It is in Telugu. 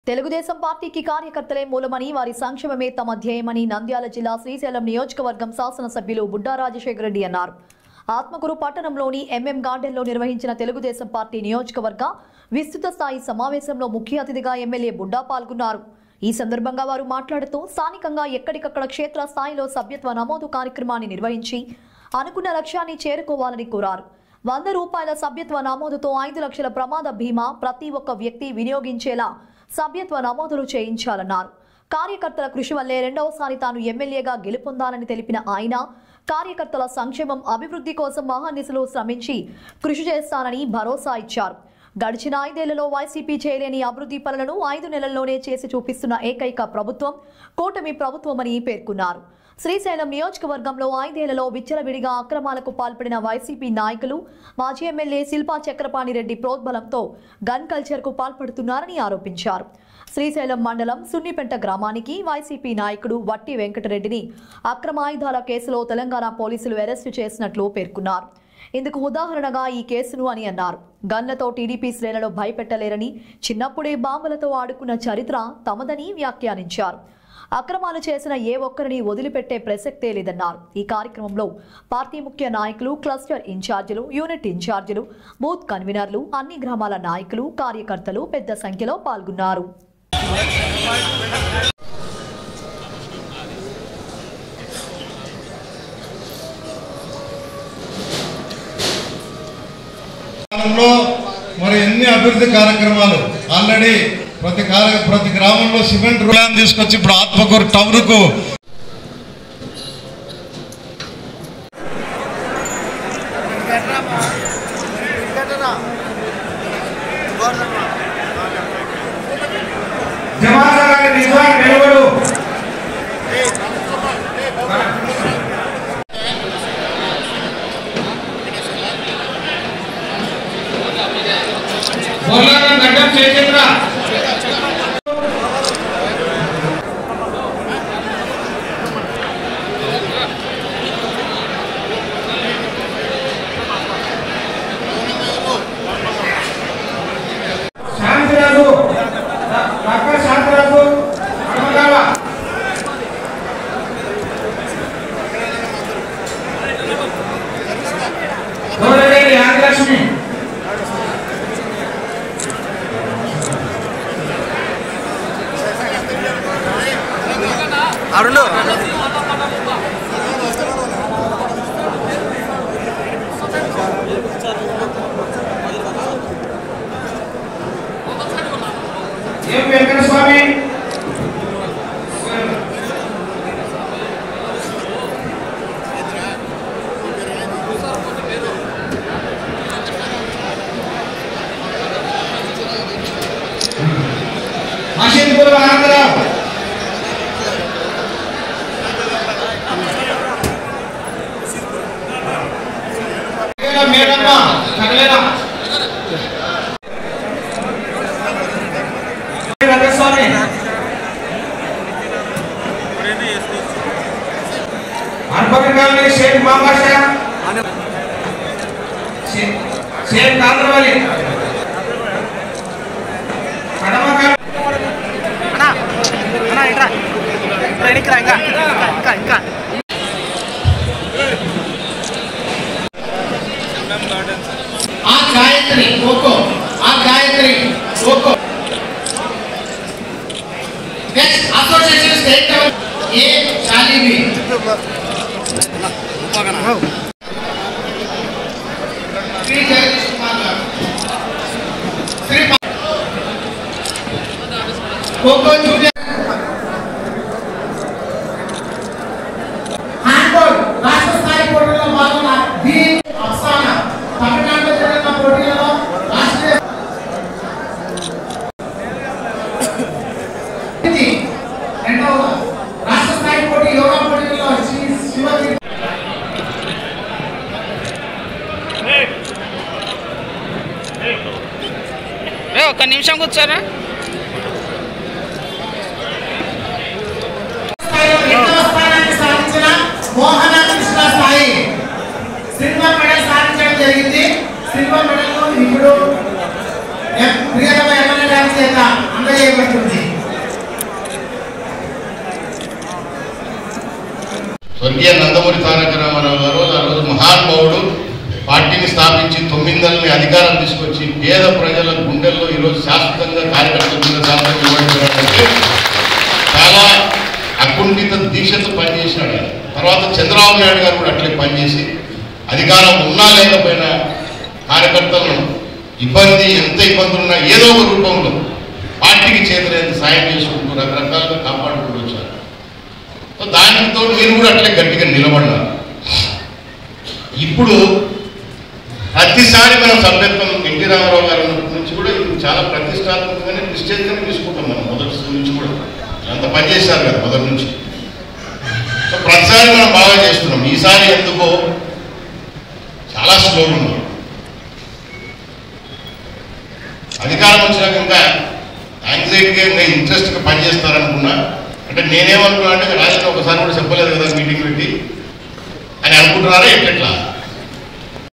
తెలుగుదేశం పార్టీకి కార్యకర్తలే మూలమని వారి సంక్షేమమే తమ ధ్యేయమని నంద్యాల జిల్లా శ్రీశైలం నియోజకవర్గం శాసనసభ్యులు బుడ్డా రాజశేఖర రెడ్డి అన్నారు. ఆత్మకూరు పట్టణంలోని ఎంఎం గార్డెన్లో నిర్వహించిన తెలుగుదేశం పార్టీ నియోజకవర్గ విస్తృత స్థాయి సమావేశంలో ముఖ్య అతిథిగా ఎమ్మెల్యే బుడ్డా పాల్గొన్నారు. ఈ సందర్భంగా వారు మాట్లాడుతూ స్థానికంగా ఎక్కడికక్కడ క్షేత్ర స్థాయిలో సభ్యత్వ నమోదు కార్యక్రమాన్ని నిర్వహించి అనుకున్న లక్ష్యాన్ని చేరుకోవాలని కోరారు. 100 రూపాయల సభ్యత్వ నమోదుతో 5 లక్షల ప్రమాద బీమా ప్రతి ఒక్క వ్యక్తి వినియోగించేలా సభ్యత్వ నమోదులు చేయించాలన్నారు. కార్యకర్తల కృషి వల్లే రెండవసారి తాను ఎమ్మెల్యేగా గెలుపొందాలని తెలిపిన ఆయన కార్యకర్తల సంక్షేమం అభివృద్ధి కోసం మహానిశలు శ్రమించి కృషి చేస్తానని భరోసా ఇచ్చారు. గడిచిన 5 ఏళ్లలో వైసీపీ చేయలేని అభివృద్ధి పనులను 5 నెలల్లోనే చేసి చూపిస్తున్న ఏకైక ప్రభుత్వం కూటమి ప్రభుత్వమని పేర్కొన్నారు. శ్రీశైలం నియోజకవర్గంలో 5 ఏళ్లలో విచ్చలవిడిగా అక్రమాలకు పాల్పడిన వైసీపీ నాయకులు మాజీ ఎమ్మెల్యే శిల్పా చక్రపాణి రెడ్డి ప్రోద్బలంతో గన్ కల్చర్కు పాల్పడుతున్నారని ఆరోపించారు. శ్రీశైలం మండలం సున్నిపెంట గ్రామానికి వైసీపీ నాయకుడు వట్టి వెంకటరెడ్డిని అక్రమ ఆయుధాల కేసులో తెలంగాణ పోలీసులు అరెస్టు చేసినట్లు పేర్కొన్నారు. ఇందుకు ఉదాహరణగా ఈ కేసును అని అన్నారు. గన్లతో టీడీపీ శ్రేణులు భయపెట్టలేరని, చిన్నప్పుడే బాంబులతో ఆడుకున్న చరిత్ర తమదని వ్యాఖ్యానించారు. అక్రమాలు చేసిన ఏ ఒక్కరిని వదిలిపెట్టే ప్రసక్తే లేదన్నారు. ఈ కార్యక్రమంలో పార్టీ ముఖ్య నాయకులు, క్లస్టర్ ఇన్ఛార్జీలు, యూనిట్ ఇన్ఛార్జీలు, బూత్ కన్వీనర్లు, అన్ని గ్రామాల నాయకులు, కార్యకర్తలు పెద్ద సంఖ్యలో పాల్గొన్నారు. మరి ఎన్ని అభివృద్ధి కార్యక్రమాలు ఆల్రెడీ ప్రతి గ్రామంలో సిమెంట్ రోడ్లను తీసుకొచ్చి ఇప్పుడు ఆత్మకూరు టౌన్కు అరుణు వెంకటస్వామి ఆశీర్వాద ఆనందరావు మేడమ్మ కడలేరా రంగస్వామి అనుపకంగా షేక్ మామాషా షేక్ కాంద్రవల్లి ఇంకా आ गायत्री कोको नेक्स्ट एसोसिएशन स्टेट लेवल ए शालिनी श्री जगदीश कुमार श्री कोको जूनियर हैंडबॉल राष्ट्र స్థాయి పోటీలో భాగంగా డి అఫ్సానా తమిళనాడులో జరిగిన పోటీలలో రాష్ట్రీయ రాష్ట్ర స్థాయి పోటీ యోగా పోటీలలో శివజీ ఒక్క నిమిషం కూర్చోరా. మోహన కృష్ణ స్థాయి సిల్వర్ మెడల్ సాధించడం జరిగింది. సిల్వర్ మెడల్ ఇప్పుడు ప్రియతమ ఎమ్మెల్యే గారి చేత చేయబడుతుంది. స్వర్గీయ నందమూరి తారక రామారావు గారు ఆ రోజు మహానుభావుడు పార్టీని స్థాపించి 9 నెలలని అధికారం తీసుకొచ్చి పేద ప్రజల గుండెల్లో ఈరోజు శాశ్వతంగా కార్యకర్తలు ఇవ్వడానికి చాలా అకుంఠిత దీక్షతో పనిచేసినాడు. తర్వాత చంద్రబాబు నాయుడు గారు కూడా అట్లే పనిచేసి అధికారం ఉన్నా లేకపోయినా కార్యకర్తలను ఎంత ఇబ్బందులు ఉన్నా ఏదో ఒక రూపంలో పార్టీకి చేతులైతే సాయం చేసుకుంటూ రకరకాలుగా కాపాడుకుంటూ వచ్చారు. సో దానితో మీరు కూడా అట్లే గట్టిగా నిలబడినారు. ఇప్పుడు ప్రతిసారి మనం సభ్యత్వం ఎన్టీ రామారావు గారి నుంచి కూడా ఇది చాలా ప్రతిష్టాత్మకంగానే నిశ్చయంగా తీసుకుంటాం. మనం మొదటి నుంచి కూడా అంత పనిచేశారు కదా మొదటి నుంచి. సో ప్రతిసారి మనం బాగా చేస్తున్నాం. ఈసారి ఎందుకో చాలా స్లోగా ఉన్నాం. అధికారం వచ్చినాక ఇంకా యాంగ్జైటీగా ఇంకా ఇంట్రెస్ట్గా పనిచేస్తారనుకున్నా. అంటే నేనేమనుకున్నా అంటే రాజకీయ ఒకసారి కూడా చెప్పలేదు కదా మీటింగ్ పెట్టి అని అనుకుంటున్నారా ఎట్లా